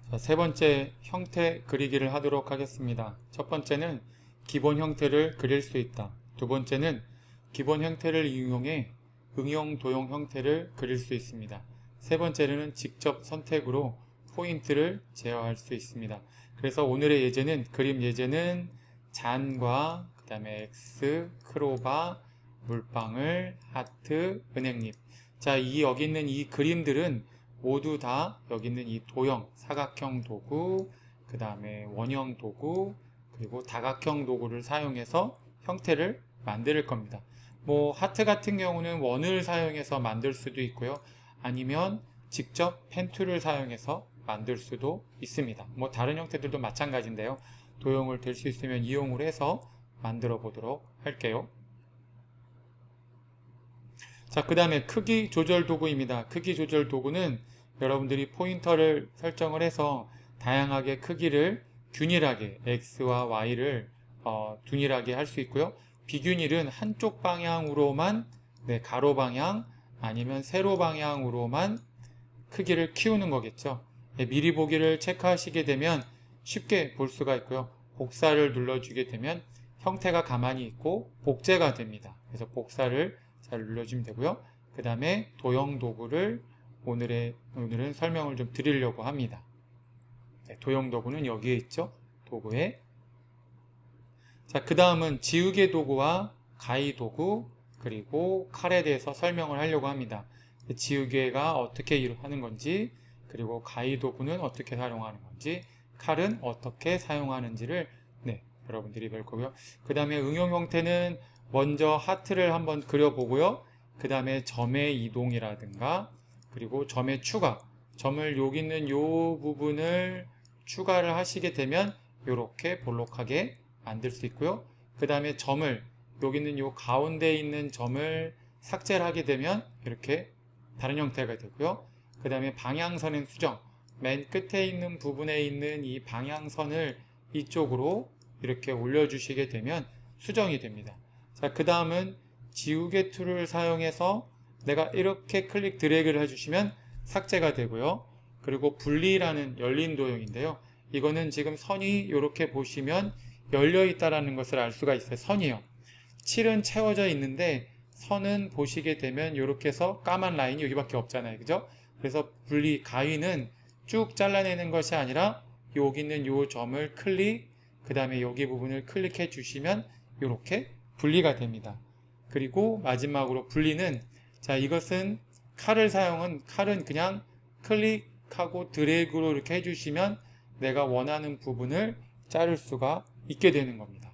자, 세 번째 형태 그리기를 하도록 하겠습니다. 첫 번째는 기본 형태를 그릴 수 있다. 두 번째는 기본 형태를 이용해 응용 도형 형태를 그릴 수 있습니다. 세 번째는 직접 선택으로 포인트를 제어할 수 있습니다. 그래서 오늘의 예제는 그림 예제는 잔과 그 다음에 X, 크로바, 물방울, 하트, 은행잎. 자, 여기 있는 이 그림들은 모두 다 여기 있는 이 도형, 사각형 도구, 그 다음에 원형 도구, 그리고 다각형 도구를 사용해서 형태를 만들 겁니다. 뭐 하트 같은 경우는 원을 사용해서 만들 수도 있고요. 아니면 직접 펜툴을 사용해서 만들 수도 있습니다. 뭐 다른 형태들도 마찬가지인데요. 도형을 될 수 있으면 이용을 해서 만들어 보도록 할게요. 자, 그 다음에 크기 조절 도구입니다. 크기 조절 도구는 여러분들이 포인터를 설정을 해서 다양하게 크기를 균일하게 X와 Y를 균일하게 할 수 있고요. 비균일은 한쪽 방향으로만 가로 방향 아니면 세로 방향으로만 크기를 키우는 거겠죠. 미리 보기를 체크하시게 되면 쉽게 볼 수가 있고요. 복사를 눌러주게 되면 형태가 가만히 있고 복제가 됩니다. 그래서 복사를 잘 눌러주면 되고요. 그 다음에 도형 도구를 오늘은 설명을 좀 드리려고 합니다. 도형 도구는 여기에 있죠. 도구에. 자, 그 다음은 지우개 도구와 가위 도구 그리고 칼에 대해서 설명을 하려고 합니다. 지우개가 어떻게 하는 건지, 그리고 가위 도구는 어떻게 사용하는 건지, 칼은 어떻게 사용하는지를 여러분들이 볼 거고요. 그 다음에 응용 형태는 먼저 하트를 한번 그려보고요. 그 다음에 점의 이동이라든가 그리고 점의 추가, 점을 여기 있는 요 부분을 추가를 하시게 되면 이렇게 볼록하게 만들 수 있고요. 그 다음에 점을 여기 있는 요 가운데 있는 점을 삭제를 하게 되면 이렇게 다른 형태가 되고요. 그 다음에 방향선의 수정, 맨 끝에 있는 부분에 있는 이 방향선을 이쪽으로 이렇게 올려주시게 되면 수정이 됩니다. 자, 그 다음은 지우개 툴을 사용해서 내가 이렇게 클릭 드래그를 해주시면 삭제가 되고요. 그리고 분리라는 열린 도형인데요. 이거는 지금 선이 이렇게 보시면 열려 있다는 것을 알 수가 있어요. 선이요. 칠은 채워져 있는데 선은 보시게 되면 이렇게 해서 까만 라인이 여기밖에 없잖아요. 그죠? 그래서 분리 가위는 쭉 잘라내는 것이 아니라 여기 있는 이 점을 클릭, 그 다음에 여기 부분을 클릭해 주시면 이렇게 분리가 됩니다. 그리고 마지막으로 분리는, 자, 이것은 칼은 그냥 클릭하고 드래그로 이렇게 해주시면 내가 원하는 부분을 자를 수가 있게 되는 겁니다.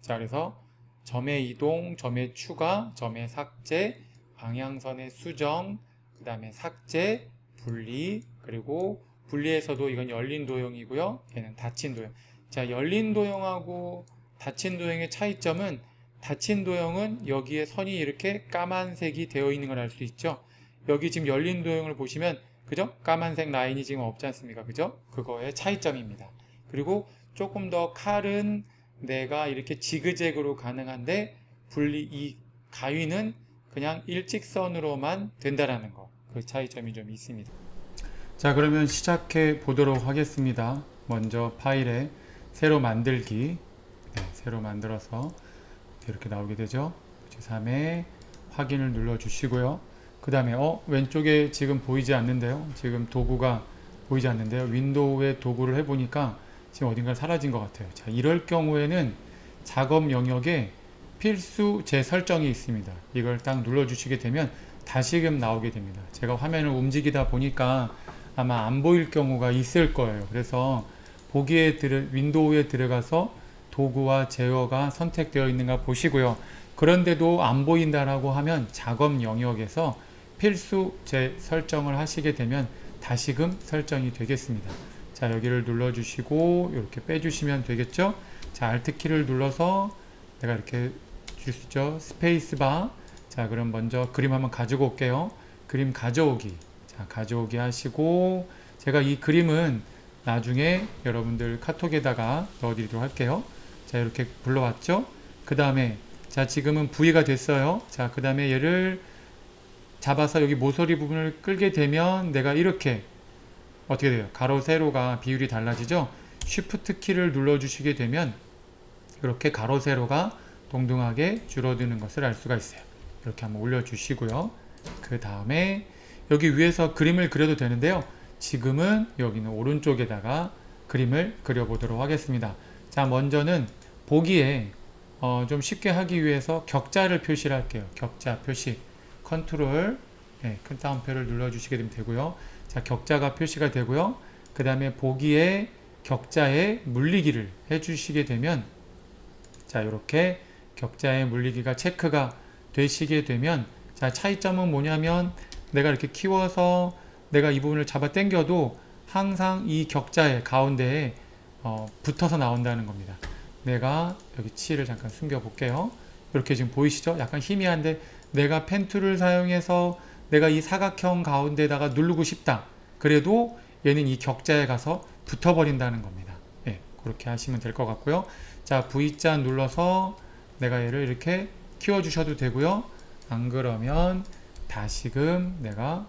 자, 그래서 점의 이동, 점의 추가, 점의 삭제, 방향선의 수정, 그 다음에 삭제, 분리, 그리고 분리에서도 이건 열린 도형이고요. 얘는 닫힌 도형. 자, 열린 도형하고 닫힌 도형의 차이점은, 닫힌 도형은 여기에 선이 이렇게 까만색이 되어 있는 걸 알 수 있죠. 여기 지금 열린 도형을 보시면, 그죠? 까만색 라인이 지금 없지 않습니까? 그죠? 그거의 차이점입니다. 그리고 조금 더 칼은 내가 이렇게 지그재그로 가능한데, 이 가위는 그냥 일직선으로만 된다라는 거. 그 차이점이 좀 있습니다. 자, 그러면 시작해 보도록 하겠습니다. 먼저 파일에 새로 만들기, 새로 만들어서 이렇게 나오게 되죠. 제3에 확인을 눌러 주시고요. 그 다음에 왼쪽에 지금 보이지 않는데요. 지금 도구가 보이지 않는데요. 윈도우에 도구를 해보니까 지금 어딘가 사라진 것 같아요. 자, 이럴 경우에는 작업 영역에 필수 재설정이 있습니다. 이걸 딱 눌러 주시게 되면 다시금 나오게 됩니다. 제가 화면을 움직이다 보니까 아마 안 보일 경우가 있을 거예요. 그래서 윈도우에 들어가서 도구와 제어가 선택되어 있는가 보시고요. 그런데도 안 보인다라고 하면 작업 영역에서 필수 재설정을 하시게 되면 다시금 설정이 되겠습니다. 자, 여기를 눌러주시고 이렇게 빼주시면 되겠죠. 자, Alt키를 눌러서 내가 이렇게 줄 수 있죠. 스페이스바. 자, 그럼 먼저 그림 한번 가지고 올게요. 그림 가져오기. 자, 가져오기 하시고, 제가 이 그림은 나중에 여러분들 카톡에다가 넣어드리도록 할게요. 자, 이렇게 불러왔죠. 그 다음에 자, 지금은 V가 됐어요. 자, 그 다음에 얘를 잡아서 여기 모서리 부분을 끌게 되면 내가 이렇게 어떻게 돼요? 가로 세로가 비율이 달라지죠? 쉬프트 키를 눌러주시게 되면 이렇게 가로 세로가 동등하게 줄어드는 것을 알 수가 있어요. 이렇게 한번 올려주시고요. 그 다음에 여기 위에서 그림을 그려도 되는데요. 지금은 여기는 오른쪽에다가 그림을 그려보도록 하겠습니다. 자, 먼저는 보기에 좀 쉽게 하기 위해서 격자를 표시를 할게요. 격자 표시 컨트롤 큰 따옴표를 눌러주시게 되면 되고요. 자, 격자가 표시가 되고요. 그 다음에 보기에 격자에 물리기를 해주시게 되면 자, 이렇게 격자의 물리기가 체크가 되시게 되면 자, 차이점은 뭐냐면 내가 이렇게 키워서 내가 이 부분을 잡아 당겨도 항상 이 격자의 가운데에 붙어서 나온다는 겁니다. 내가 여기 치를 잠깐 숨겨 볼게요. 이렇게 지금 보이시죠? 약간 희미한데 내가 펜 툴을 사용해서 내가 이 사각형 가운데다가 누르고 싶다. 그래도 얘는 이 격자에 가서 붙어버린다는 겁니다. 예, 그렇게 하시면 될 것 같고요. 자, V자 눌러서 내가 얘를 이렇게 키워주셔도 되고요. 안 그러면 다시금 내가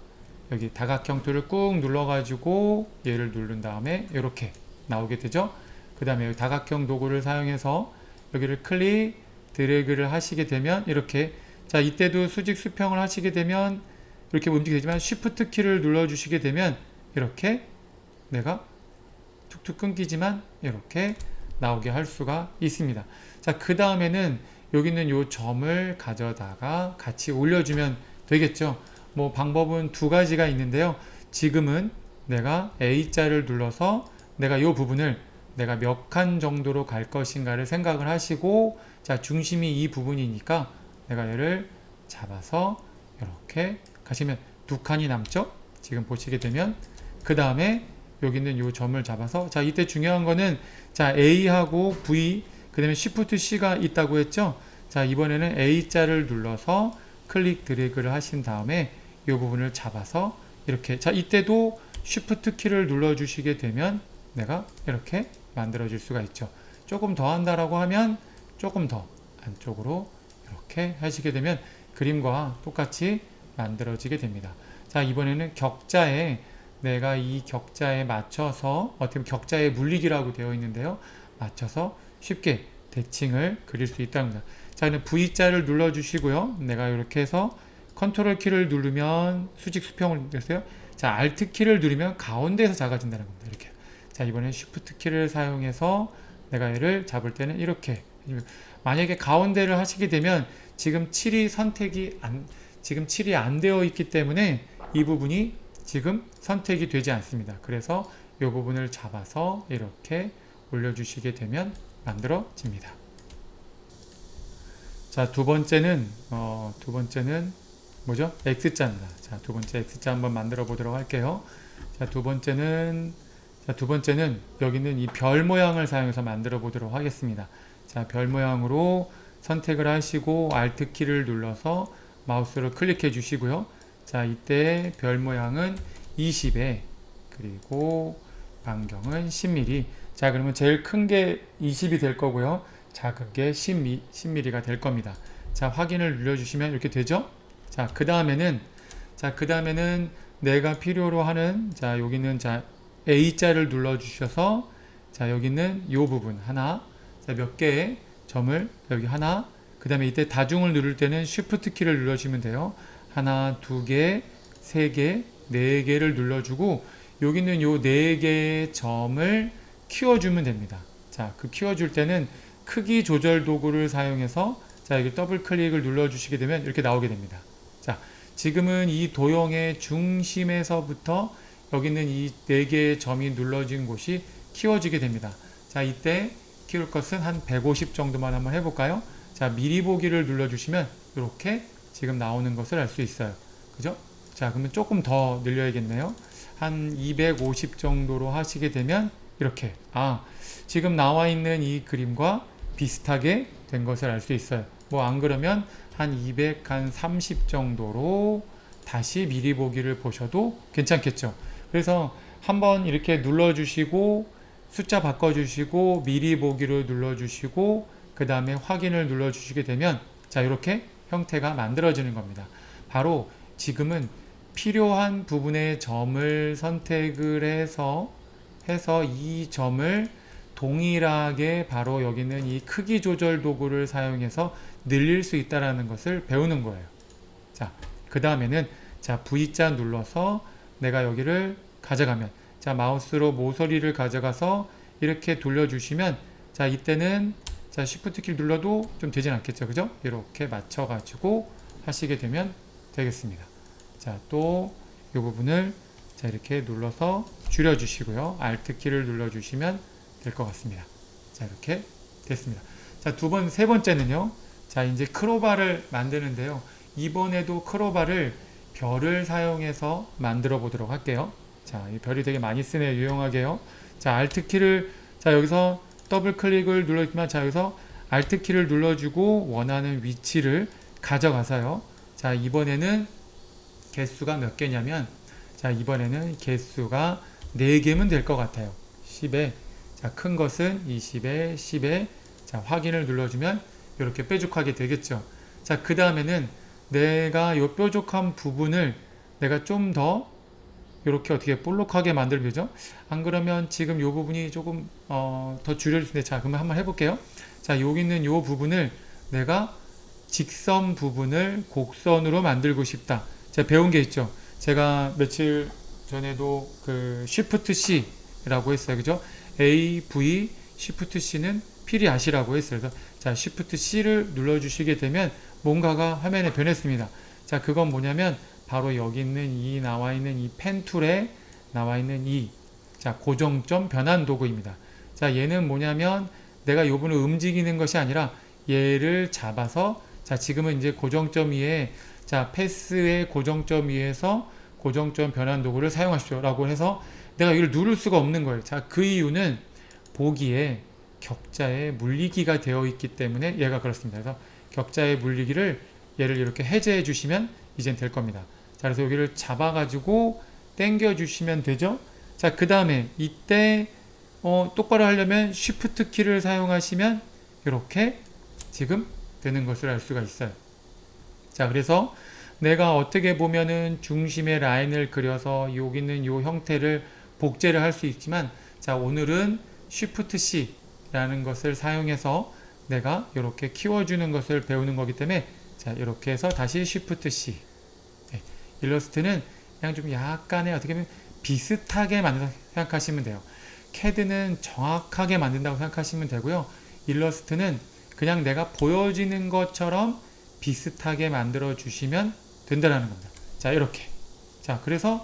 여기 다각형 툴을 꾹 눌러가지고 얘를 누른 다음에 이렇게 나오게 되죠. 그 다음에 여기 다각형 도구를 사용해서 여기를 클릭, 드래그를 하시게 되면 이렇게 자, 이때도 수직 수평을 하시게 되면 이렇게 움직이게 되지만 쉬프트 키를 눌러주시게 되면 이렇게 내가 툭툭 끊기지만 이렇게 나오게 할 수가 있습니다. 자, 그 다음에는 여기 있는 요 점을 가져다가 같이 올려주면 되겠죠. 뭐 방법은 두 가지가 있는데요. 지금은 내가 A자를 눌러서 내가 이 부분을 내가 몇 칸 정도로 갈 것인가를 생각을 하시고 자, 중심이 이 부분이니까 내가 얘를 잡아서 이렇게 가시면 두 칸이 남죠. 지금 보시게 되면 그 다음에 여기 있는 이 점을 잡아서 자, 이때 중요한 거는 자, A하고 V 그 다음에 Shift C가 있다고 했죠. 자, 이번에는 A자를 눌러서 클릭 드래그를 하신 다음에 이 부분을 잡아서 이렇게 자, 이때도 Shift 키를 눌러 주시게 되면 내가 이렇게 만들어 줄 수가 있죠. 조금 더 한다라고 하면 조금 더 안쪽으로 이렇게 하시게 되면 그림과 똑같이 만들어지게 됩니다. 자, 이번에는 격자에 내가 이 격자에 맞춰서 어떻게 보면 격자의 물리기라고 되어 있는데요. 맞춰서 쉽게 대칭을 그릴 수 있다는 겁니다. 자, 그럼 V자를 눌러 주시고요. 내가 이렇게 해서 컨트롤 키를 누르면 수직 수평을 됐어요. 자, Alt 키를 누르면 가운데에서 작아진다는 겁니다. 이렇게. 자, 이번엔 Shift 키를 사용해서 내가 얘를 잡을 때는 이렇게. 만약에 가운데를 하시게 되면 지금 지금 7이 안 되어 있기 때문에 이 부분이 지금 선택이 되지 않습니다. 그래서 이 부분을 잡아서 이렇게 올려주시게 되면 만들어집니다. 자, 두 번째는 뭐죠? X자입니다. 자, 두 번째 X자 한번 만들어 보도록 할게요. 자, 두 번째는 여기는 이 별 모양을 사용해서 만들어 보도록 하겠습니다. 자, 별 모양으로 선택을 하시고 Alt 키를 눌러서 마우스를 클릭해 주시고요. 자, 이때 별 모양은 20에 그리고 반경은 10mm. 자, 그러면 제일 큰 게 20이 될 거고요. 작은 게 10mm가 될 겁니다. 자, 확인을 눌러주시면 이렇게 되죠. 자, 그 다음에는 내가 필요로 하는 자, 여기는 자, A자를 눌러주셔서 자, 여기는 이 부분 하나, 자, 몇 개의 점을 여기 하나, 그 다음에 이때 다중을 누를 때는 Shift 키를 눌러주시면 돼요. 하나, 두 개, 세 개, 네 개를 눌러주고 여기 있는 요 네 개의 점을 키워주면 됩니다. 자, 그 키워줄 때는 크기 조절 도구를 사용해서 자, 여기 더블 클릭을 눌러주시게 되면 이렇게 나오게 됩니다. 자, 지금은 이 도형의 중심에서부터 여기 있는 이 네 개의 점이 눌러진 곳이 키워지게 됩니다. 자, 이때 키울 것은 한 150 정도만 한번 해볼까요? 자, 미리 보기를 눌러주시면 이렇게 지금 나오는 것을 알 수 있어요. 그죠? 자, 그러면 조금 더 늘려야겠네요. 한 250 정도로 하시게 되면 이렇게 지금 나와 있는 이 그림과 비슷하게 된 것을 알 수 있어요. 뭐 안 그러면 한 230 정도로 다시 미리 보기를 보셔도 괜찮겠죠. 그래서 한번 이렇게 눌러주시고 숫자 바꿔주시고 미리 보기를 눌러주시고 그 다음에 확인을 눌러주시게 되면 자, 이렇게 형태가 만들어지는 겁니다. 바로 지금은 필요한 부분의 점을 선택을 해서 이 점을 동일하게 바로 여기 있는 이 크기 조절 도구를 사용해서 늘릴 수 있다는 것을 배우는 거예요. 자, 그 다음에는 자, V자 눌러서 내가 여기를 가져가면, 자, 마우스로 모서리를 가져가서 이렇게 돌려주시면, 자, 이때는 자, Shift 키 눌러도 좀 되진 않겠죠, 그죠? 이렇게 맞춰가지고 하시게 되면 되겠습니다. 자, 또 이 부분을 자, 이렇게 눌러서 줄여주시고요. Alt 키를 눌러주시면 될 것 같습니다. 자, 이렇게 됐습니다. 자, 세 번째는요. 자, 이제 크로바를 만드는데요. 이번에도 크로바를 별을 사용해서 만들어 보도록 할게요. 자, 이 별이 되게 많이 쓰네요. 유용하게요. 자, Alt 키를, 자, 여기서 더블 클릭을 눌러주면, 자, 여기서 Alt 키를 눌러주고 원하는 위치를 가져가서요. 자, 이번에는 개수가 몇 개냐면, 자, 이번에는 개수가 4개면 될 것 같아요. 10에, 자, 큰 것은 20에, 10에, 자, 확인을 눌러주면 이렇게 뾰족하게 되겠죠. 자, 그 다음에는 내가 이 뾰족한 부분을 내가 좀 더 이렇게 어떻게 볼록하게 만들면 되죠. 안 그러면 지금 이 부분이 조금 더 줄여줄 수 있는데, 자, 그러면 한번 해볼게요. 자, 여기 있는 이 부분을 내가 직선 부분을 곡선으로 만들고 싶다. 제가 배운 게 있죠. 제가 며칠 전에도 그 Shift C라고 했어요. 그죠? A, V, Shift C는 필히 아시라고 했어요. 그래서 자, Shift C를 눌러주시게 되면 뭔가가 화면에 변했습니다. 자, 그건 뭐냐면 바로 여기 있는 이 나와 있는 이 펜 툴에 나와 있는 이 자, 고정점 변환 도구입니다. 자, 얘는 뭐냐면 내가 이 부분을 움직이는 것이 아니라 얘를 잡아서 자, 지금은 이제 고정점 위에 자, 패스의 고정점 위에서 고정점 변환 도구를 사용하십시오 라고 해서 내가 이걸 누를 수가 없는 거예요. 자, 그 이유는 보기에 격자에 물리기가 되어 있기 때문에 얘가 그렇습니다. 그래서 격자의 물리기를 얘를 이렇게 해제해 주시면 이젠 될 겁니다. 자, 그래서 여기를 잡아 가지고 당겨 주시면 되죠. 자, 그 다음에 이때 똑바로 하려면 Shift 키를 사용하시면 이렇게 지금 되는 것을 알 수가 있어요. 자, 그래서 내가 어떻게 보면은 중심의 라인을 그려서 여기 있는 이 형태를 복제를 할 수 있지만, 자, 오늘은 Shift C라는 것을 사용해서 내가 이렇게 키워주는 것을 배우는 거기 때문에, 자, 이렇게 해서 다시 Shift C. 네, 일러스트는 그냥 좀 약간의 어떻게 보면 비슷하게 만든다고 생각하시면 돼요. CAD는 정확하게 만든다고 생각하시면 되고요. 일러스트는 그냥 내가 보여지는 것처럼 비슷하게 만들어 주시면 된다는 겁니다. 자, 이렇게. 자, 그래서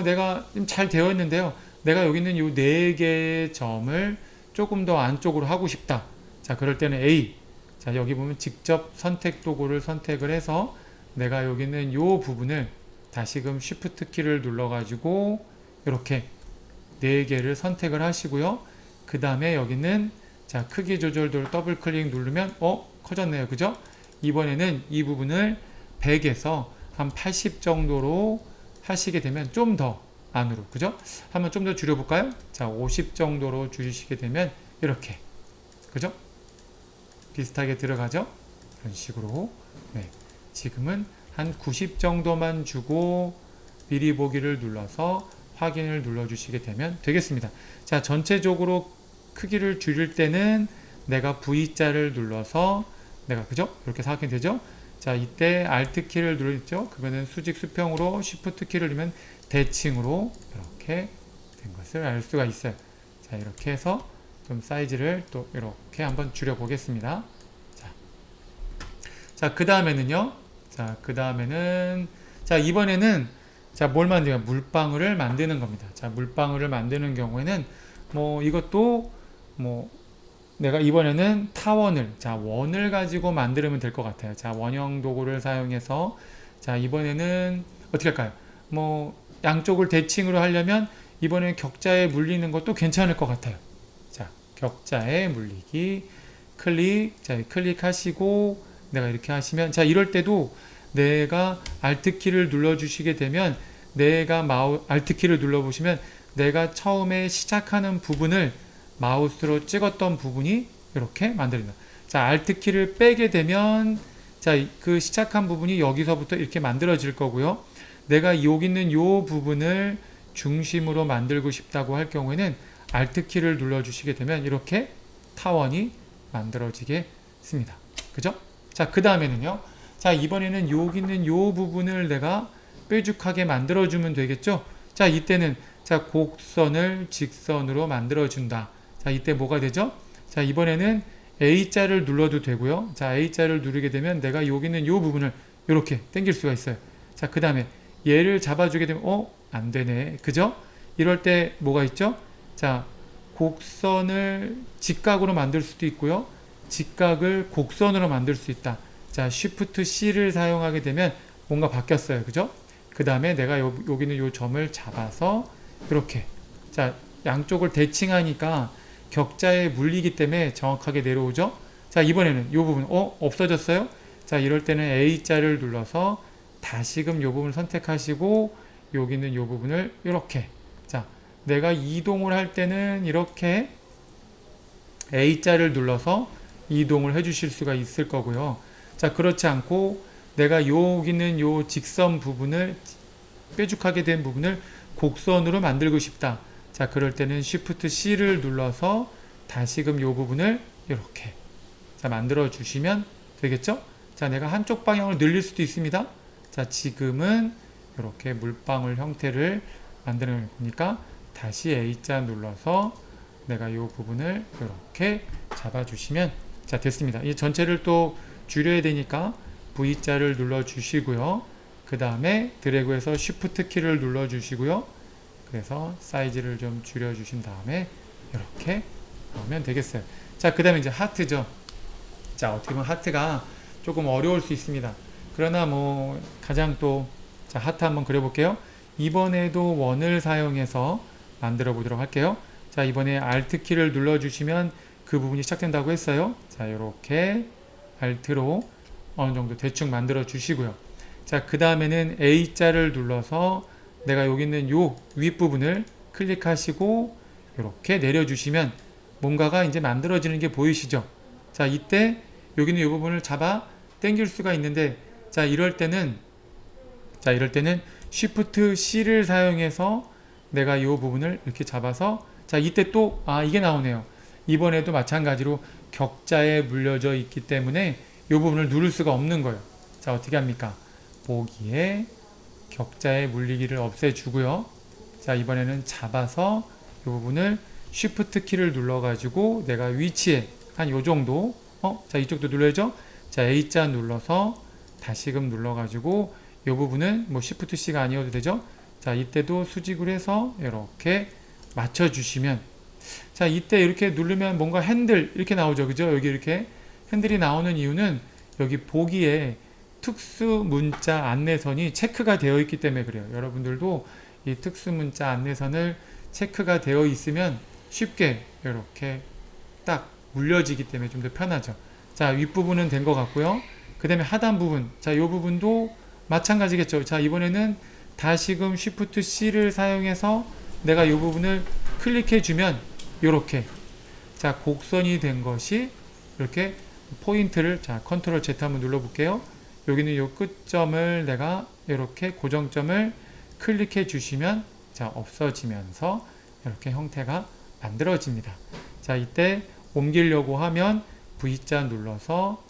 내가 잘 되어 있는데요. 내가 여기 있는 이 4개의 점을 조금 더 안쪽으로 하고 싶다. 자, 그럴 때는 A. 자, 여기 보면 직접 선택 도구를 선택을 해서 내가 여기 있는 이 부분을 다시금 Shift 키를 눌러 가지고 이렇게 4개를 선택을 하시고요. 그 다음에 여기는 자, 크기 조절도를 더블 클릭 누르면 커졌네요. 그죠? 이번에는 이 부분을 100에서 한 80 정도로 하시게 되면 좀 더 안으로, 그죠? 한번 좀 더 줄여볼까요? 자, 50 정도로 줄이시게 되면 이렇게, 그죠? 비슷하게 들어가죠? 이런 식으로. 네, 지금은 한 90 정도만 주고 미리 보기를 눌러서 확인을 눌러주시게 되면 되겠습니다. 자, 전체적으로 크기를 줄일 때는 내가 V자를 눌러서 내가, 그죠? 이렇게 생각이 되죠? 자, 이때 Alt 키를 누르죠? 그러면 수직 수평으로 Shift 키를 누르면 대칭으로 이렇게 된 것을 알 수가 있어요. 자, 이렇게 해서 좀 사이즈를 또 이렇게 한번 줄여 보겠습니다. 자, 그 다음에는요. 자, 그 다음에는 자, 이번에는 자, 뭘 만드냐? 물방울을 만드는 겁니다. 자, 물방울을 만드는 경우에는 이것도 내가 이번에는 타원을, 자, 원을 가지고 만들면 될 것 같아요. 자, 원형 도구를 사용해서, 자, 이번에는 어떻게 할까요? 양쪽을 대칭으로 하려면 이번에는 격자에 물리는 것도 괜찮을 것 같아요. 자, 격자에 물리기, 클릭, 자, 클릭하시고, 내가 이렇게 하시면, 자, 이럴 때도 내가 Alt 키를 눌러주시게 되면, 내가 Alt 키를 눌러보시면, 내가 처음에 시작하는 부분을 마우스로 찍었던 부분이 이렇게 만들어진다. 자, Alt 키를 빼게 되면 자, 그 시작한 부분이 여기서부터 이렇게 만들어질 거고요. 내가 여기 있는 요 부분을 중심으로 만들고 싶다고 할 경우에는 Alt 키를 눌러주시게 되면 이렇게 타원이 만들어지겠습니다. 그죠? 자, 그 다음에는요. 자, 이번에는 여기 있는 요 부분을 내가 뾰족하게 만들어주면 되겠죠? 자, 이때는 자, 곡선을 직선으로 만들어준다. 자, 이때 뭐가 되죠? 자, 이번에는 A자를 눌러도 되고요. 자, A자를 누르게 되면 내가 여기 있는 요 부분을 이렇게 당길 수가 있어요. 자, 그 다음에 얘를 잡아주게 되면 안 되네. 그죠? 이럴 때 뭐가 있죠? 자, 곡선을 직각으로 만들 수도 있고요. 직각을 곡선으로 만들 수 있다. 자, Shift C를 사용하게 되면 뭔가 바뀌었어요. 그죠? 그 다음에 내가 여기는 요 점을 잡아서 이렇게 자, 양쪽을 대칭하니까 격자에 물리기 때문에 정확하게 내려오죠. 자, 이번에는 요 부분 없어졌어요. 자, 이럴 때는 A자를 눌러서 다시금 요 부분을 선택하시고 여기 있는 요 부분을 이렇게 자, 내가 이동을 할 때는 이렇게 A자를 눌러서 이동을 해 주실 수가 있을 거고요. 자, 그렇지 않고 내가 여기 있는 요 직선 부분을 뾰족하게 된 부분을 곡선으로 만들고 싶다. 자, 그럴 때는 Shift C를 눌러서 다시금 요 부분을 이렇게 자, 만들어 주시면 되겠죠? 자, 내가 한쪽 방향을 늘릴 수도 있습니다. 자, 지금은 이렇게 물방울 형태를 만드는 거니까 다시 A자 눌러서 내가 이 부분을 이렇게 잡아주시면 자, 됐습니다. 이 전체를 또 줄여야 되니까 V자를 눌러 주시고요. 그 다음에 드래그해서 Shift 키를 눌러 주시고요. 그래서 사이즈를 좀 줄여 주신 다음에 이렇게 나오면 되겠어요. 자, 그 다음에 이제 하트죠. 자, 어떻게 보면 하트가 조금 어려울 수 있습니다. 그러나 뭐 가장 또 자, 하트 한번 그려볼게요. 이번에도 원을 사용해서 만들어 보도록 할게요. 자, 이번에 Alt 키를 눌러주시면 그 부분이 시작된다고 했어요. 자, 이렇게 Alt로 어느 정도 대충 만들어 주시고요. 자, 그 다음에는 A자를 눌러서 내가 여기 있는 요 윗부분을 클릭하시고 이렇게 내려주시면 뭔가가 이제 만들어지는 게 보이시죠? 자, 이때 여기 있는 이 부분을 잡아 당길 수가 있는데 자, 이럴 때는 Shift C를 사용해서 내가 이 부분을 이렇게 잡아서 자, 이때 또 이게 나오네요. 이번에도 마찬가지로 격자에 물려져 있기 때문에 이 부분을 누를 수가 없는 거예요. 자, 어떻게 합니까? 보기에 격자에 물리기를 없애주고요. 자, 이번에는 잡아서 이 부분을 Shift 키를 눌러가지고 내가 위치에 한 요 정도 자, 이쪽도 눌러야죠. 자, A자 눌러서 다시금 눌러가지고 이 부분은 뭐 Shift C가 아니어도 되죠. 자, 이때도 수직으로 해서 이렇게 맞춰주시면 자, 이때 이렇게 누르면 뭔가 핸들 이렇게 나오죠. 그죠? 여기 이렇게 핸들이 나오는 이유는 여기 보기에 특수 문자 안내선이 체크가 되어 있기 때문에 그래요. 여러분들도 이 특수 문자 안내선을 체크가 되어 있으면 쉽게 이렇게 딱 물려지기 때문에 좀 더 편하죠. 자, 윗부분은 된 것 같고요. 그 다음에 하단 부분. 자, 이 부분도 마찬가지겠죠. 자, 이번에는 다시금 Shift C를 사용해서 내가 이 부분을 클릭해 주면 이렇게 자, 곡선이 된 것이 이렇게 포인트를 자, Ctrl Z 한번 눌러 볼게요. 여기는 이 끝점을 내가 이렇게 고정점을 클릭해 주시면 자, 없어지면서 이렇게 형태가 만들어집니다. 자, 이때 옮기려고 하면 V자 눌러서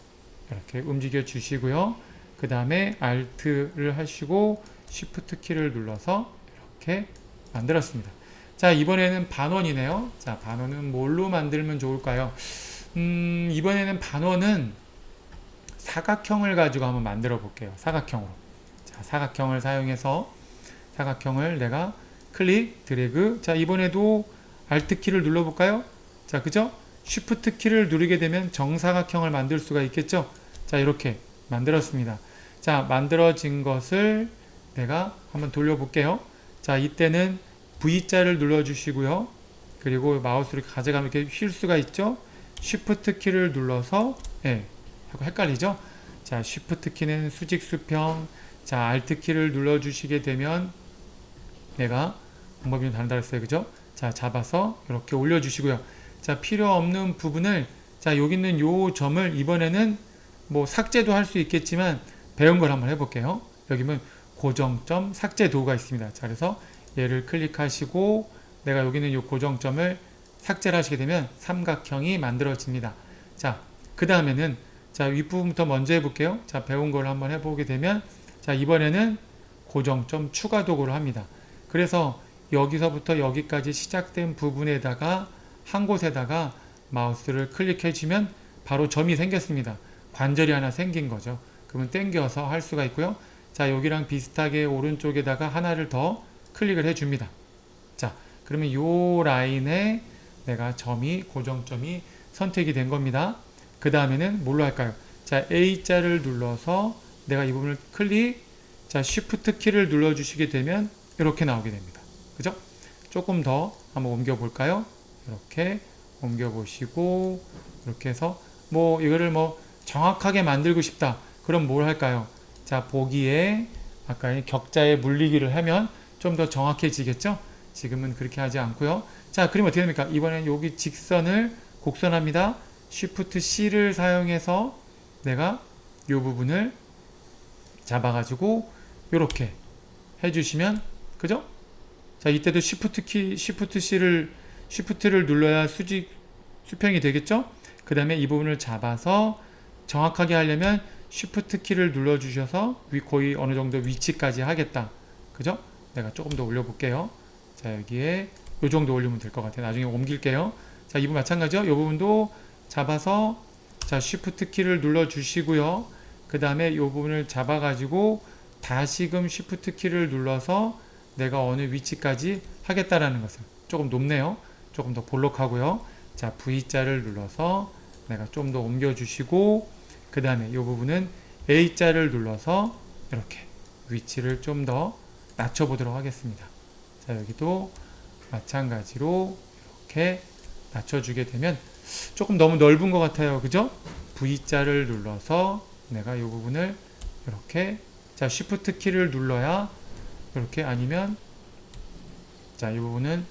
이렇게 움직여 주시고요. 그 다음에 Alt를 하시고 Shift 키를 눌러서 이렇게 만들었습니다. 자, 이번에는 반원이네요. 자, 반원은 뭘로 만들면 좋을까요? 이번에는 반원은 사각형을 가지고 한번 만들어 볼게요. 사각형으로. 자, 사각형을 사용해서 사각형을 내가 클릭, 드래그. 자, 이번에도 Alt 키를 눌러 볼까요? 자, 그죠? Shift 키를 누르게 되면 정사각형을 만들 수가 있겠죠? 자, 이렇게 만들었습니다. 자, 만들어진 것을 내가 한번 돌려볼게요. 자, 이때는 V자를 눌러주시고요. 그리고 마우스를 가져가면 이렇게 휠 수가 있죠? Shift 키를 눌러서, 헷갈리죠? 자, Shift 키는 수직 수평, 자, Alt 키를 눌러주시게 되면 내가 방법이 좀 다르다 했어요. 그죠? 자, 잡아서 이렇게 올려주시고요. 자, 필요 없는 부분을 자, 여기 있는 요 점을 이번에는 뭐 삭제도 할 수 있겠지만 배운 걸 한번 해볼게요. 여기면 고정점 삭제 도구가 있습니다. 자, 그래서 얘를 클릭하시고 내가 여기 있는 이 고정점을 삭제를 하시게 되면 삼각형이 만들어집니다. 자, 그 다음에는 자, 윗부분부터 먼저 해볼게요. 자, 배운 걸 한번 해보게 되면 자, 이번에는 고정점 추가 도구를 합니다. 그래서 여기서부터 여기까지 시작된 부분에다가 한 곳에다가 마우스를 클릭해주면 바로 점이 생겼습니다. 관절이 하나 생긴 거죠. 그러면 당겨서 할 수가 있고요. 자, 여기랑 비슷하게 오른쪽에다가 하나를 더 클릭을 해줍니다. 자, 그러면 이 라인에 내가 점이, 고정점이 선택이 된 겁니다. 그 다음에는 뭘로 할까요? 자, A자를 눌러서 내가 이 부분을 클릭, 자, Shift 키를 눌러주시게 되면 이렇게 나오게 됩니다. 그죠? 조금 더 한번 옮겨 볼까요? 이렇게 옮겨 보시고, 이렇게 해서 뭐 이거를 뭐 정확하게 만들고 싶다. 그럼 뭘 할까요? 자, 보기에 아까 격자에 물리기를 하면 좀 더 정확해지겠죠? 지금은 그렇게 하지 않고요. 자, 그럼 어떻게 됩니까? 이번엔 여기 직선을 곡선합니다. Shift C를 사용해서 내가 이 부분을 잡아가지고 이렇게 해주시면, 그죠? 자, 이때도 Shift를 눌러야 수평이 되겠죠? 그 다음에 이 부분을 잡아서 정확하게 하려면 Shift 키를 눌러주셔서 거의 어느 정도 위치까지 하겠다. 그죠? 내가 조금 더 올려볼게요. 자, 여기에 이 정도 올리면 될 것 같아요. 나중에 옮길게요. 자, 이 부분 마찬가지죠? 이 부분도 잡아서 자, Shift 키를 눌러주시고요. 그 다음에 이 부분을 잡아가지고 다시금 Shift 키를 눌러서 내가 어느 위치까지 하겠다라는 것을, 조금 높네요. 조금 더 볼록하고요. 자, V자를 눌러서 내가 좀 더 옮겨주시고, 그 다음에 이 부분은 A자를 눌러서 이렇게 위치를 좀 더 낮춰보도록 하겠습니다. 자, 여기도 마찬가지로 이렇게 낮춰주게 되면 조금 너무 넓은 것 같아요. 그죠? V자를 눌러서 내가 이 부분을 이렇게, 자, Shift 키를 눌러야 이렇게, 아니면 자, 이 부분은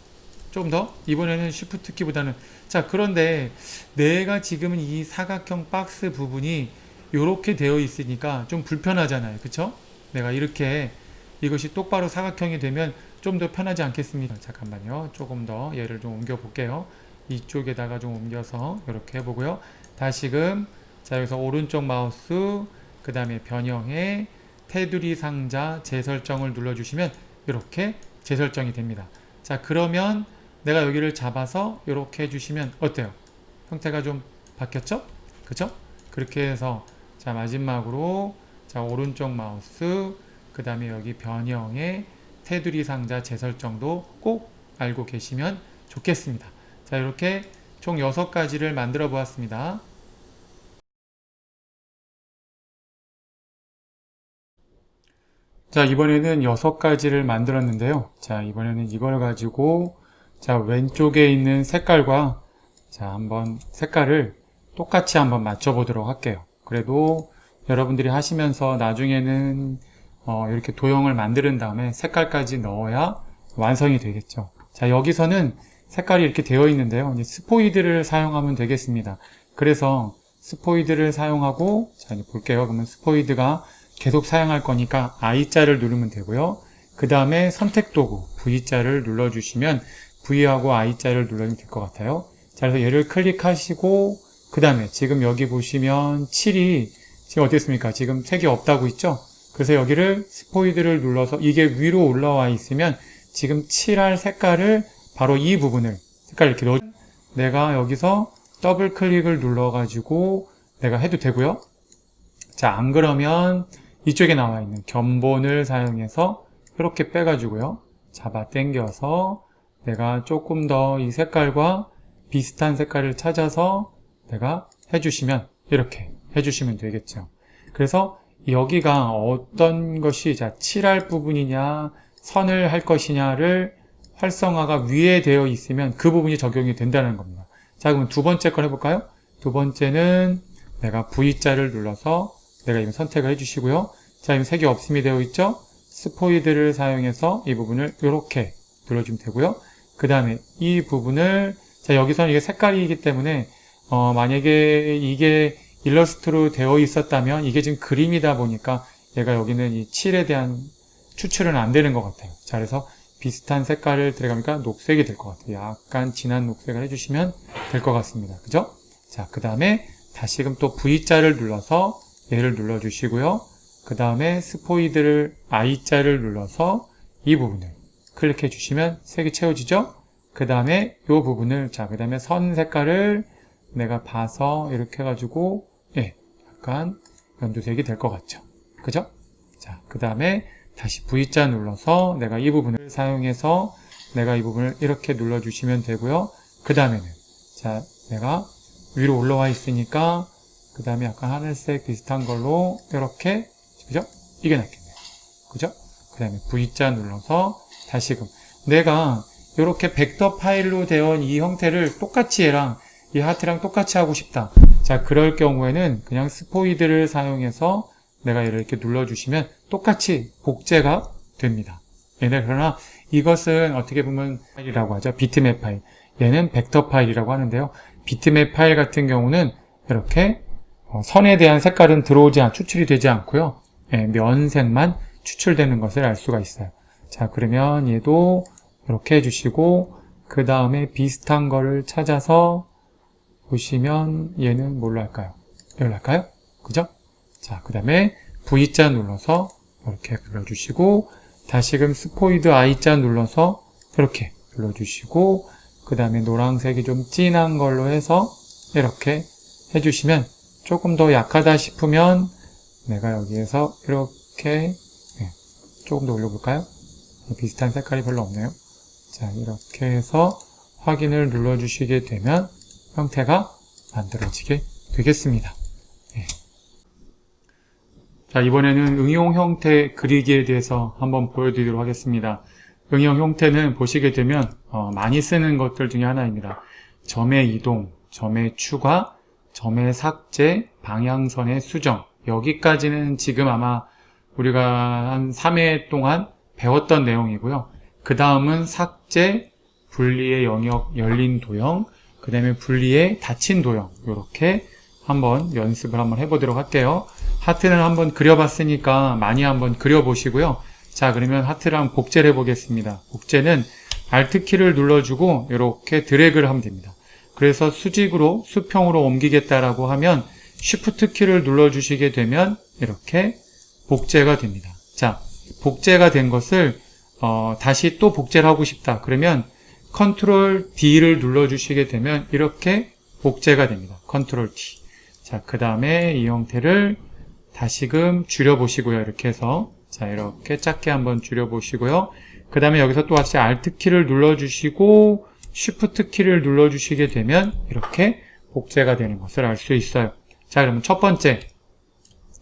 좀 더, 이번에는 Shift 키보다는, 자, 그런데 내가 지금은 이 사각형 박스 부분이 이렇게 되어 있으니까 좀 불편하잖아요. 그쵸? 내가 이렇게 이것이 똑바로 사각형이 되면 좀 더 편하지 않겠습니까? 잠깐만요. 조금 더 얘를 좀 옮겨 볼게요. 이쪽에다가 좀 옮겨서 이렇게 해보고요. 다시금, 자, 여기서 오른쪽 마우스, 그 다음에 변형에 테두리 상자 재설정을 눌러주시면 이렇게 재설정이 됩니다. 자, 그러면 내가 여기를 잡아서 이렇게 해주시면 어때요? 형태가 좀 바뀌었죠? 그죠? 그렇게 해서, 자, 마지막으로, 자, 오른쪽 마우스, 그 다음에 여기 변형에 테두리 상자 재설정도 꼭 알고 계시면 좋겠습니다. 자, 이렇게 총 6가지를 만들어 보았습니다. 자, 이번에는 6가지를 만들었는데요. 자, 이번에는 이걸 가지고, 자, 왼쪽에 있는 색깔과, 자, 한번 색깔을 똑같이 한번 맞춰 보도록 할게요. 그래도 여러분들이 하시면서 나중에는 이렇게 도형을 만드는 다음에 색깔까지 넣어야 완성이 되겠죠. 자, 여기서는 색깔이 이렇게 되어 있는데요. 이제 스포이드를 사용하면 되겠습니다. 그래서 스포이드를 사용하고, 자, 이제 볼게요. 그러면 스포이드가 계속 사용할 거니까 I자를 누르면 되고요. 그 다음에 선택도구 V자를 눌러주시면 V하고 I자를 눌러주면 될 것 같아요. 자, 그래서 얘를 클릭하시고, 그 다음에 지금 여기 보시면 7이 지금 어땠습니까? 지금 색이 없다고 있죠? 그래서 여기를 스포이드를 눌러서 이게 위로 올라와 있으면 지금 칠할 색깔을 바로 이 부분을 색깔 이렇게 넣어, 내가 여기서 더블 클릭을 눌러가지고 내가 해도 되고요. 자, 안 그러면 이쪽에 나와 있는 견본을 사용해서 이렇게 빼가지고요. 잡아 당겨서 내가 조금 더 이 색깔과 비슷한 색깔을 찾아서 내가 해주시면, 이렇게 해주시면 되겠죠. 그래서 여기가 어떤 것이, 자, 칠할 부분이냐 선을 할 것이냐를 활성화가 위에 되어 있으면 그 부분이 적용이 된다는 겁니다. 자, 그럼 두 번째 걸 해볼까요? 두 번째는 내가 V자를 눌러서 내가 이거 선택을 해주시고요. 자, 지금 색이 없음이 되어 있죠? 스포이드를 사용해서 이 부분을 이렇게 눌러주면 되고요. 그 다음에 이 부분을, 자, 여기서는 이게 색깔이기 때문에 만약에 이게 일러스트로 되어 있었다면, 이게 지금 그림이다 보니까 얘가 여기는 이 칠에 대한 추출은 안 되는 것 같아요. 자, 그래서 비슷한 색깔을 들어가니까 녹색이 될 것 같아요. 약간 진한 녹색을 해주시면 될 것 같습니다. 그죠? 자, 그 다음에 다시금 또 V자를 눌러서 얘를 눌러주시고요. 그 다음에 스포이드를 I자를 눌러서 이 부분을 클릭해 주시면 색이 채워지죠? 그 다음에 이 부분을, 자, 그 다음에 선 색깔을 내가 봐서 이렇게 해가지고, 예, 약간 연두색이 될 것 같죠? 그죠? 자, 그 다음에 다시 V자 눌러서 내가 이 부분을 사용해서 내가 이 부분을 이렇게 눌러주시면 되고요. 그 다음에는, 자, 내가 위로 올라와 있으니까, 그 다음에 약간 하늘색 비슷한 걸로 이렇게, 그죠? 이게 낫겠네요. 그죠? 그 다음에 V자 눌러서 다시금 내가 이렇게 벡터 파일로 되어 이 형태를 똑같이 얘랑 이 하트랑 똑같이 하고 싶다. 자, 그럴 경우에는 그냥 스포이드를 사용해서 내가 얘를 이렇게 눌러주시면 똑같이 복제가 됩니다. 그러나 이것은 어떻게 보면 파일이라고 하죠. 비트맵 파일. 얘는 벡터 파일이라고 하는데요. 비트맵 파일 같은 경우는 이렇게 선에 대한 색깔은 추출이 되지 않고요. 예, 면색만 추출되는 것을 알 수가 있어요. 자, 그러면 얘도 이렇게 해주시고 그 다음에 비슷한 거를 찾아서 보시면 얘는 뭘로 할까요? 이걸로 할까요? 그죠? 자, 그 다음에 V자 눌러서 이렇게 눌러주시고 다시금 스포이드 I자 눌러서 이렇게 눌러주시고 그 다음에 노란색이 좀 진한 걸로 해서 이렇게 해주시면 조금 더 약하다 싶으면 내가 여기에서 이렇게 조금 더 올려볼까요? 비슷한 색깔이 별로 없네요. 자, 이렇게 해서 확인을 눌러주시게 되면 형태가 만들어지게 되겠습니다. 예. 자, 이번에는 응용 형태 그리기에 대해서 한번 보여드리도록 하겠습니다. 응용 형태는 보시게 되면 많이 쓰는 것들 중에 하나입니다. 점의 이동, 점의 추가, 점의 삭제, 방향선의 수정. 여기까지는 지금 아마 우리가 한 3회 동안 배웠던 내용이고요. 그 다음은 삭제, 분리의 영역 열린 도형, 그 다음에 분리의 닫힌 도형, 이렇게 한번 연습을 한번 해보도록 할게요. 하트는 한번 그려봤으니까 많이 한번 그려보시고요. 자, 그러면 하트를 한번 복제를 해보겠습니다. 복제는 Alt키를 눌러주고 이렇게 드래그를 하면 됩니다. 그래서 수직으로, 수평으로 옮기겠다라고 하면 Shift키를 눌러주시게 되면 이렇게 복제가 됩니다. 자, 복제가 된 것을 다시 또 복제를 하고 싶다. 그러면 Ctrl D를 눌러주시게 되면 이렇게 복제가 됩니다. Ctrl D. 자, 그 다음에 이 형태를 다시금 줄여보시고요. 이렇게 해서 자, 이렇게 작게 한번 줄여보시고요. 그 다음에 여기서 또 같이 Alt키를 눌러주시고 Shift키를 눌러주시게 되면 이렇게 복제가 되는 것을 알 수 있어요. 자, 그러면 첫 번째,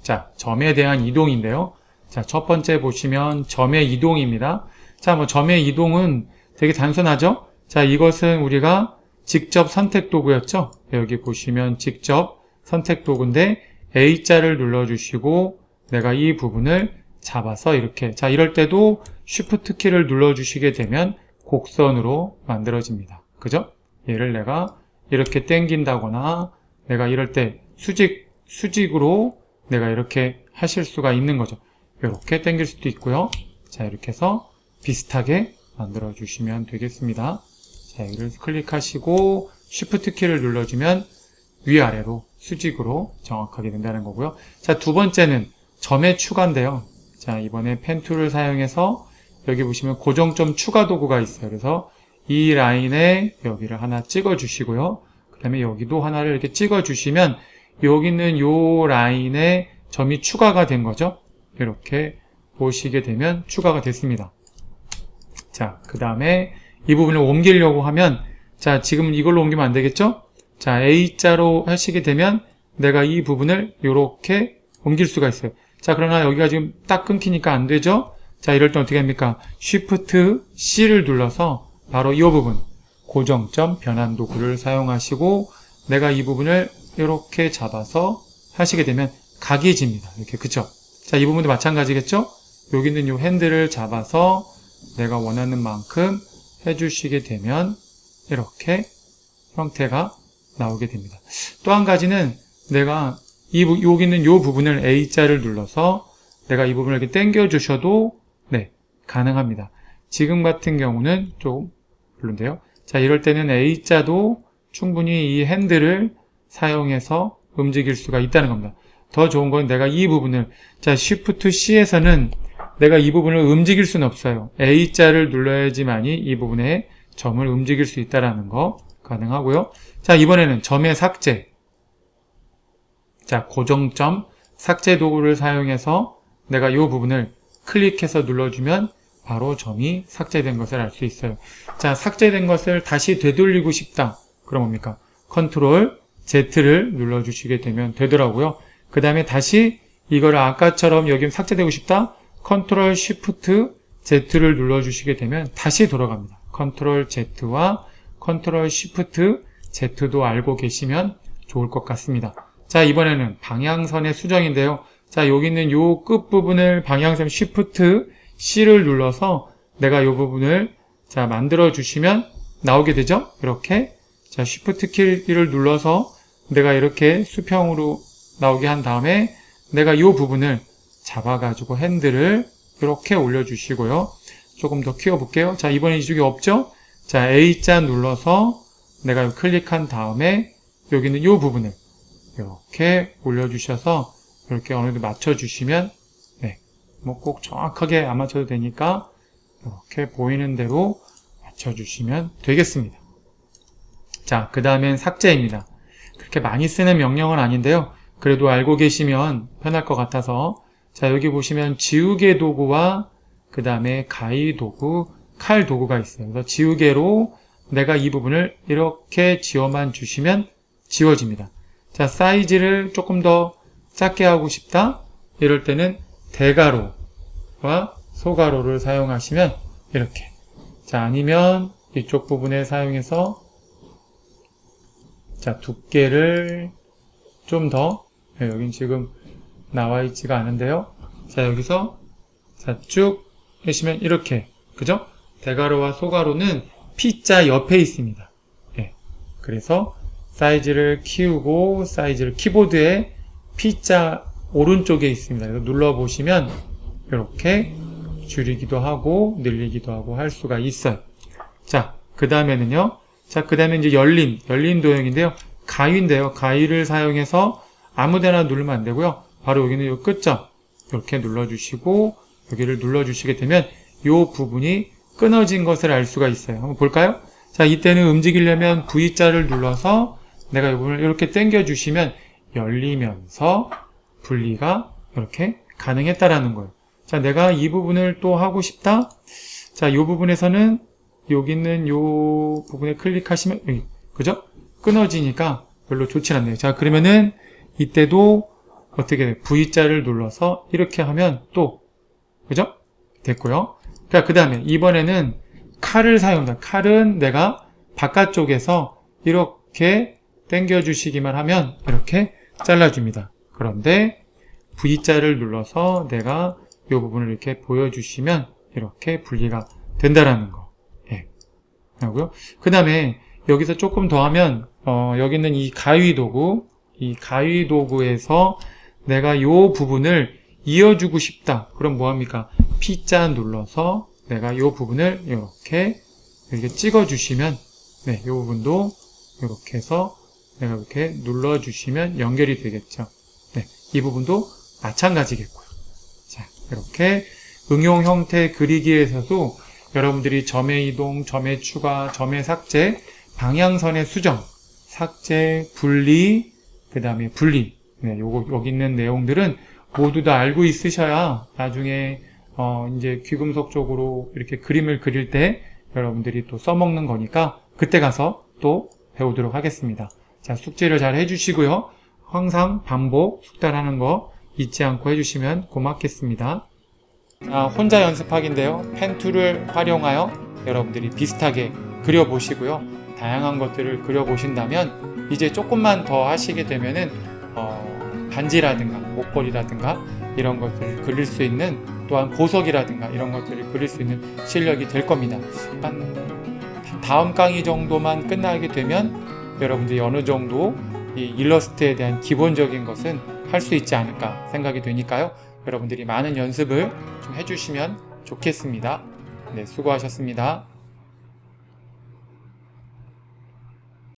자, 점에 대한 이동인데요. 자, 첫 번째 보시면 점의 이동입니다. 자, 뭐 점의 이동은 되게 단순하죠? 자, 이것은 우리가 직접 선택 도구였죠? 여기 보시면 직접 선택 도구인데 A자를 눌러주시고 내가 이 부분을 잡아서 이렇게, 자, 이럴 때도 Shift 키를 눌러주시게 되면 곡선으로 만들어집니다. 그죠? 얘를 내가 이렇게 당긴다거나 내가 이럴 때 수직으로 내가 이렇게 하실 수가 있는 거죠. 이렇게 당길 수도 있고요. 자, 이렇게 해서 비슷하게 만들어 주시면 되겠습니다. 자, 여기를 클릭하시고 Shift 키를 눌러주면 위아래로 수직으로 정확하게 된다는 거고요. 자, 두 번째는 점의 추가인데요. 자, 이번에 펜 툴을 사용해서 여기 보시면 고정점 추가 도구가 있어요. 그래서 이 라인에 여기를 하나 찍어 주시고요. 그 다음에 여기도 하나를 이렇게 찍어 주시면 여기 있는 요 라인에 점이 추가가 된 거죠. 이렇게 보시게 되면 추가가 됐습니다. 자, 그 다음에 이 부분을 옮기려고 하면, 자, 지금 이걸로 옮기면 안 되겠죠? 자, A자로 하시게 되면 내가 이 부분을 이렇게 옮길 수가 있어요. 자, 그러나 여기가 지금 딱 끊기니까 안 되죠? 자, 이럴 때 어떻게 합니까? Shift C를 눌러서 바로 이 부분, 고정점 변환 도구를 사용하시고 내가 이 부분을 이렇게 잡아서 하시게 되면 각이 집니다. 이렇게, 그쵸? 자, 이 부분도 마찬가지겠죠? 여기 있는 이 핸들을 잡아서 내가 원하는 만큼 해주시게 되면 이렇게 형태가 나오게 됩니다. 또 한 가지는 내가 여기 있는 이 부분을 A자를 눌러서 내가 이 부분을 이렇게 당겨 주셔도 네, 가능합니다. 지금 같은 경우는 좀 별론데요. 자, 이럴 때는 A자도 충분히 이 핸들을 사용해서 움직일 수가 있다는 겁니다. 더 좋은 건 내가 이 부분을, 자, Shift C에서는 내가 이 부분을 움직일 수는 없어요. A자를 눌러야지만이 이 부분에 점을 움직일 수 있다는 거 가능하고요. 자, 이번에는 점의 삭제. 자, 고정점 삭제 도구를 사용해서 내가 이 부분을 클릭해서 눌러주면 바로 점이 삭제된 것을 알 수 있어요. 자, 삭제된 것을 다시 되돌리고 싶다. 그럼 뭡니까? 컨트롤 Z를 눌러주시게 되면 되더라고요. 그 다음에 다시 이걸 아까처럼 여기 삭제되고 싶다. 컨트롤 Shift Z를 눌러주시게 되면 다시 돌아갑니다. 컨트롤 Z와 컨트롤 Shift Z도 알고 계시면 좋을 것 같습니다. 자, 이번에는 방향선의 수정인데요. 자, 여기 있는 요 끝부분을 방향선 Shift C를 눌러서 내가 요 부분을 자, 만들어 주시면 나오게 되죠? 이렇게. 자, Shift 키를 눌러서 내가 이렇게 수평으로 나오게 한 다음에 내가 요 부분을 잡아가지고 핸들을 이렇게 올려주시고요. 조금 더 키워볼게요. 자, 이번에 이쪽에 없죠? 자, A자 눌러서 내가 클릭한 다음에 여기 있는 요 부분을 이렇게 올려주셔서 이렇게 어느 정도 맞춰주시면 네, 뭐 꼭 정확하게 안 맞춰도 되니까 이렇게 보이는 대로 맞춰주시면 되겠습니다. 자, 그 다음엔 삭제입니다. 그렇게 많이 쓰는 명령은 아닌데요. 그래도 알고 계시면 편할 것 같아서 자, 여기 보시면 지우개 도구와 그 다음에 가위 도구, 칼 도구가 있어요. 그래서 지우개로 내가 이 부분을 이렇게 지워만 주시면 지워집니다. 자, 사이즈를 조금 더 작게 하고 싶다. 이럴 때는 대가로와 소가로를 사용하시면 이렇게. 자, 아니면 이쪽 부분에 사용해서 자, 두께를 좀 더, 여긴 지금 나와 있지가 않은데요. 자, 여기서 자, 쭉 하시면 이렇게. 그죠? 대가로와 소가로는 P자 옆에 있습니다. 예. 그래서 사이즈를 키우고 사이즈를 키보드에 P자 오른쪽에 있습니다. 그래서 눌러보시면 이렇게 줄이기도 하고 늘리기도 하고 할 수가 있어요. 자, 그 다음에는요. 자, 그 다음에 이제 열린 도형인데요. 가위인데요. 가위를 사용해서 아무데나 누르면 안 되고요. 바로 여기는 이 끝점 이렇게 눌러주시고 여기를 눌러주시게 되면 이 부분이 끊어진 것을 알 수가 있어요. 한번 볼까요? 자, 이때는 움직이려면 V자를 눌러서 내가 이 부분을 이렇게 당겨주시면 열리면서 분리가 이렇게 가능했다라는 거예요. 자, 내가 이 부분을 또 하고 싶다. 자, 이 부분에서는 여기 있는 이 부분에 클릭하시면 여기, 그죠? 끊어지니까 별로 좋지 않네요. 자, 그러면은 이때도 어떻게 돼요? V자를 눌러서 이렇게 하면 또 그죠? 됐고요. 자, 그 다음에 이번에는 칼을 사용합니다. 칼은 내가 바깥쪽에서 이렇게 당겨주시기만 하면 이렇게 잘라줍니다. 그런데 V자를 눌러서 내가 이 부분을 이렇게 보여주시면 이렇게 분리가 된다라는 거. 예. 하고요. 그 다음에 여기서 조금 더 하면 여기 있는 이 가위 도구에서 내가 이 부분을 이어주고 싶다. 그럼 뭐합니까? P자 눌러서 내가 이 부분을 이렇게 찍어주시면 네, 이 부분도 이렇게 해서 내가 이렇게 눌러주시면 연결이 되겠죠. 네, 이 부분도 마찬가지겠고요. 자, 이렇게 응용 형태 그리기에서도 여러분들이 점의 이동, 점의 추가, 점의 삭제, 방향선의 수정, 삭제, 분리, 그 다음에 분리. 네, 여기 있는 내용들은 모두 다 알고 있으셔야 나중에 이제 귀금속 쪽으로 이렇게 그림을 그릴 때 여러분들이 또 써먹는 거니까 그때 가서 또 배우도록 하겠습니다. 자, 숙제를 잘 해주시고요. 항상 반복, 숙달하는 거 잊지 않고 해주시면 고맙겠습니다. 자, 혼자 연습하기인데요. 펜툴을 활용하여 여러분들이 비슷하게 그려보시고요. 다양한 것들을 그려보신다면 이제 조금만 더 하시게 되면은 반지라든가 목걸이라든가 이런 것들을 그릴 수 있는 또한 보석이라든가 이런 것들을 그릴 수 있는 실력이 될 겁니다. 한 다음 강의 정도만 끝나게 되면 여러분들이 어느 정도 이 일러스트에 대한 기본적인 것은 할 수 있지 않을까 생각이 되니까요. 여러분들이 많은 연습을 좀 해주시면 좋겠습니다. 네, 수고하셨습니다.